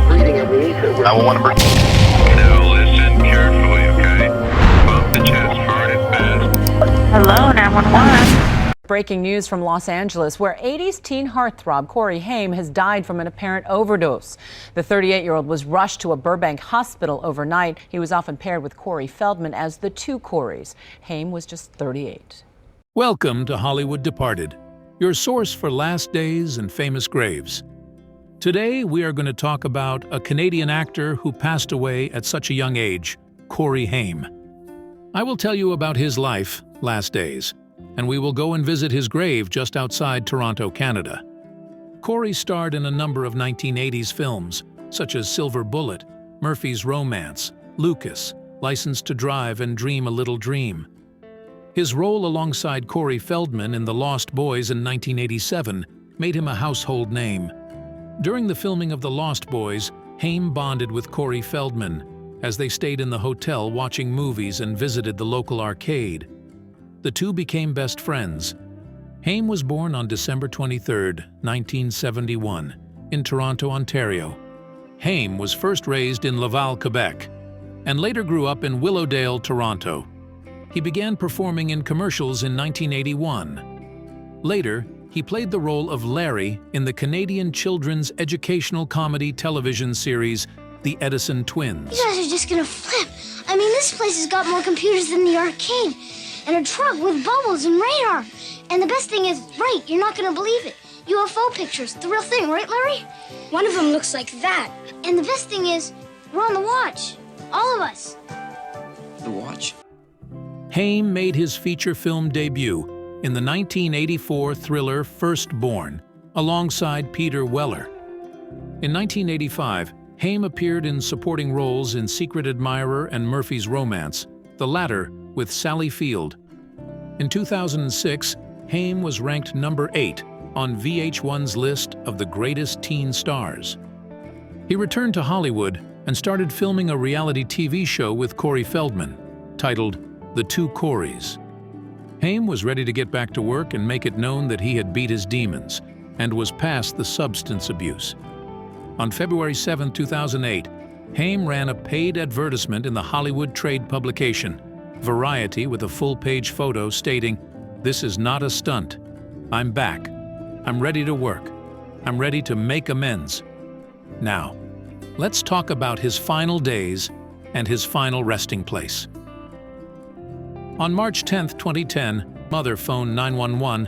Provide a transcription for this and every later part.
breathing and we need to. 911 breathe. Now listen carefully, okay? Bump the chest hard and fast. Hello, 911. Breaking news from Los Angeles, where 80s teen heartthrob Corey Haim has died from an apparent overdose. The 38-year-old was rushed to a Burbank hospital overnight. He was often paired with Corey Feldman as the two Coreys. Haim was just 38. Welcome to Hollywood Departed, your source for last days and famous graves. Today, we are going to talk about a Canadian actor who passed away at such a young age, Corey Haim. I will tell you about his life, last days, and we will go and visit his grave just outside Toronto, Canada. Corey starred in a number of 1980s films, such as Silver Bullet, Murphy's Romance, Lucas, License to Drive, and Dream a Little Dream. His role alongside Corey Feldman in The Lost Boys in 1987 made him a household name. During the filming of The Lost Boys, Haim bonded with Corey Feldman as they stayed in the hotel watching movies and visited the local arcade. The two became best friends. Haim was born on December 23, 1971, in Toronto, Ontario. Haim was first raised in Laval, Quebec, and later grew up in Willowdale, Toronto. He began performing in commercials in 1981. Later, he played the role of Larry in the Canadian children's educational comedy television series, The Edison Twins. You guys are just gonna flip. I mean, this place has got more computers than the arcade, and a truck with bubbles and radar. And the best thing is, right, you're not gonna believe it. UFO pictures, the real thing, right, Larry? One of them looks like that. And the best thing is, we're on the watch. All of us. The watch? Haim made his feature film debut in the 1984 thriller Firstborn, alongside Peter Weller. In 1985, Haim appeared in supporting roles in Secret Admirer and Murphy's Romance, the latter with Sally Field. In 2006, Haim was ranked number 8 on VH1's list of the greatest teen stars. He returned to Hollywood and started filming a reality TV show with Corey Feldman, titled The Two Coreys. Haim was ready to get back to work and make it known that he had beat his demons and was past the substance abuse. On February 7, 2008, Haim ran a paid advertisement in the Hollywood trade publication, Variety, with a full-page photo stating, "This is not a stunt. I'm back. I'm ready to work. I'm ready to make amends." Now, let's talk about his final days and his final resting place. On March 10, 2010, mother phoned 911.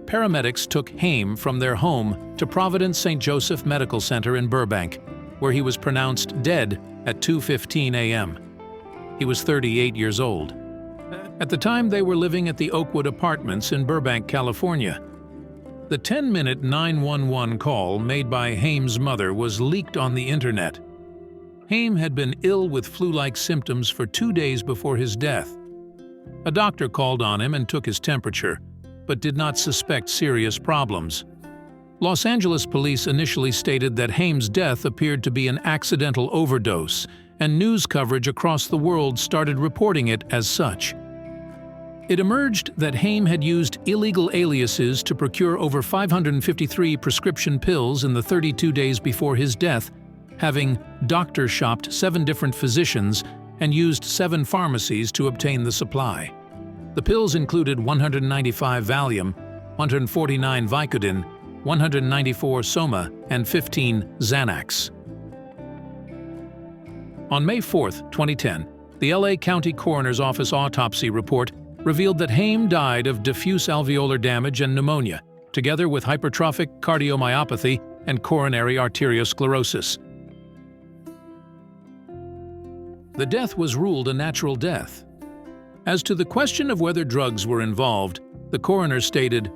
Paramedics took Haim from their home to Providence St. Joseph Medical Center in Burbank, where he was pronounced dead at 2:15 a.m. He was 38 years old. At the time, they were living at the Oakwood Apartments in Burbank, California. The 10-minute 911 call made by Haim's mother was leaked on the internet. Haim had been ill with flu-like symptoms for 2 days before his death. A doctor called on him and took his temperature, but did not suspect serious problems. Los Angeles police initially stated that Haim's death appeared to be an accidental overdose, and news coverage across the world started reporting it as such. It emerged that Haim had used illegal aliases to procure over 553 prescription pills in the 32 days before his death, having doctor-shopped 7 different physicians and used 7 pharmacies to obtain the supply. The pills included 195 Valium, 149 Vicodin, 194 Soma, and 15 Xanax. On May 4, 2010, the LA County Coroner's Office autopsy report revealed that Haim died of diffuse alveolar damage and pneumonia, together with hypertrophic cardiomyopathy and coronary arteriosclerosis. The death was ruled a natural death. As to the question of whether drugs were involved, the coroner stated,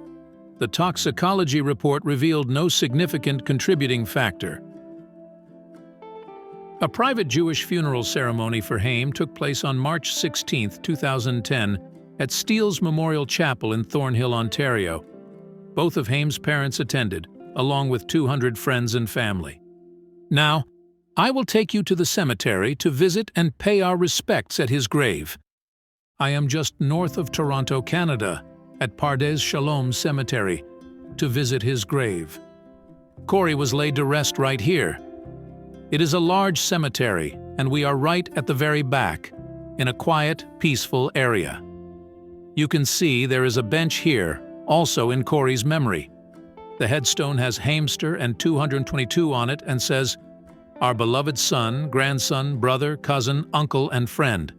"The toxicology report revealed no significant contributing factor." A private Jewish funeral ceremony for Haim took place on March 16, 2010, at Steele's Memorial Chapel in Thornhill, Ontario. Both of Haim's parents attended, along with 200 friends and family. Now, I will take you to the cemetery to visit and pay our respects at his grave. I am just north of Toronto, Canada, at Pardes Shalom Cemetery, to visit his grave. Corey was laid to rest right here, It is a large cemetery, and we are right at the very back, in a quiet, peaceful area. You can see there is a bench here, also in Corey's memory. The headstone has Haimster and 222 on it and says, "Our beloved son, grandson, brother, cousin, uncle, and friend.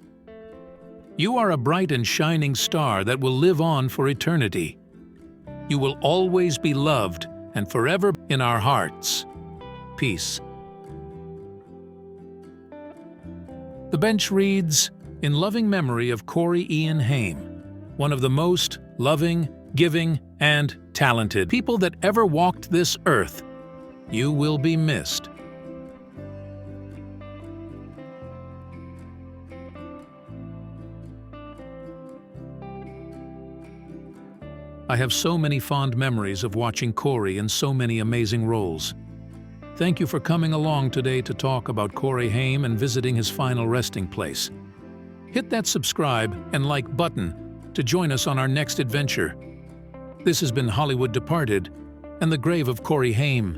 You are a bright and shining star that will live on for eternity. You will always be loved and forever in our hearts. Peace." The bench reads, "In loving memory of Corey Ian Haim, one of the most loving, giving, and talented people that ever walked this earth. You will be missed." I have so many fond memories of watching Corey in so many amazing roles. Thank you for coming along today to talk about Corey Haim and visiting his final resting place. Hit that subscribe and like button to join us on our next adventure. This has been Hollywood Departed and the grave of Corey Haim.